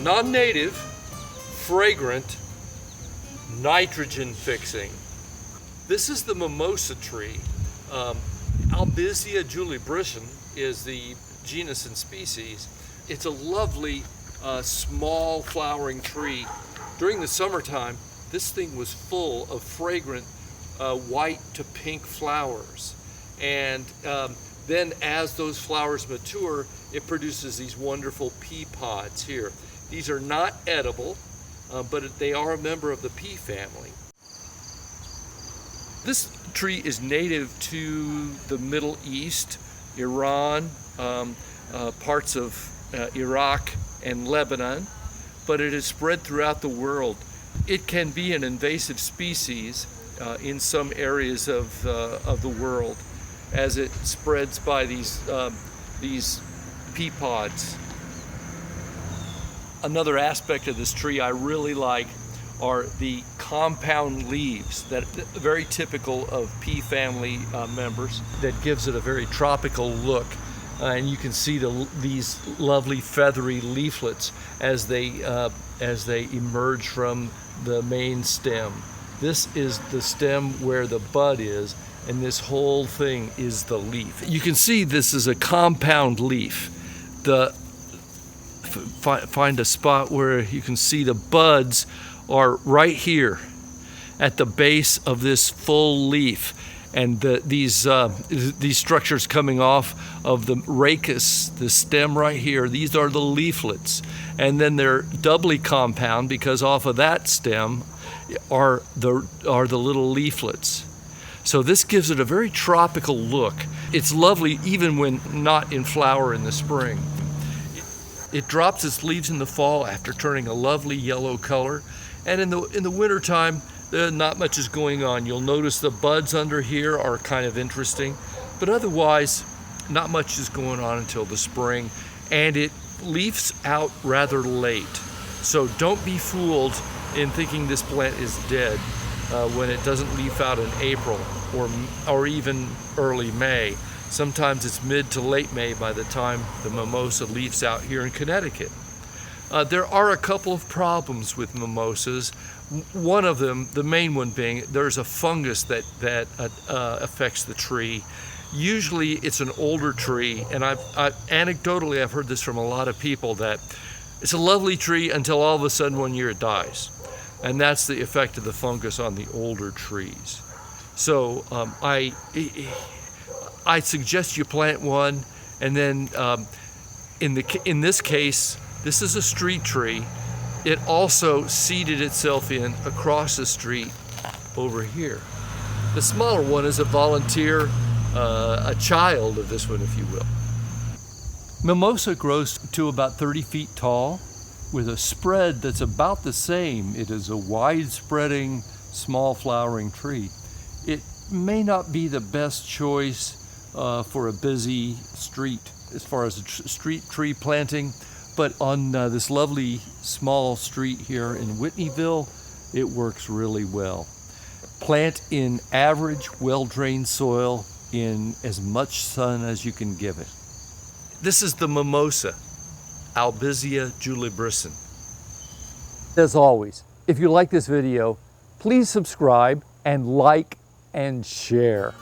non-native, fragrant, nitrogen fixing. This is the mimosa tree. Albizia julibrisson is the genus and species. It's a lovely small flowering tree. During the summertime, this thing was full of fragrant white to pink flowers. And then as those flowers mature, it produces these wonderful pea pods here. These are not edible, but they are a member of the pea family. This tree is native to the Middle East, Iran, parts of Iraq and Lebanon, but it is spread throughout the world. It can be an invasive species in some areas of the world as it spreads by these pea pods. Another aspect of this tree I really like are the compound leaves that are very typical of pea family members. That gives it a very tropical look. And you can see these lovely feathery leaflets as they emerge from the main stem. This is the stem where the bud is, and this whole thing is the leaf. You can see this is a compound leaf. Find a spot where you can see the buds are right here at the base of this full leaf, and these structures coming off of the rachis, the stem right here, these are the leaflets, and then they're doubly compound because off of that stem are the little leaflets. So this gives it a very tropical look. It's lovely even when not in flower in the spring. It drops its leaves in the fall after turning a lovely yellow color, and in the wintertime, not much is going on. You'll notice the buds under here are kind of interesting, but otherwise, not much is going on until the spring, and it leaves out rather late. So don't be fooled in thinking this plant is dead when it doesn't leaf out in April or even early May. Sometimes it's mid to late May by the time the mimosa leaves out here in Connecticut. There are a couple of problems with mimosas. One of them, the main one being, there's a fungus that affects the tree. Usually it's an older tree, and anecdotally I've heard this from a lot of people, that it's a lovely tree until all of a sudden one year it dies. And that's the effect of the fungus on the older trees. So I suggest you plant one, and then in this case, this is a street tree. It also seeded itself in across the street over here. The smaller one is a volunteer, a child of this one, if you will. Mimosa grows to about 30 feet tall with a spread that's about the same. It is a wide-spreading, small flowering tree. It may not be the best choice for a busy street as far as street tree planting, but on this lovely small street here in Whitneyville, it works really well. Plant in average, well-drained soil in as much sun as you can give it. This is the mimosa, Albizia julibrisson. As always, if you like this video, please subscribe and like and share.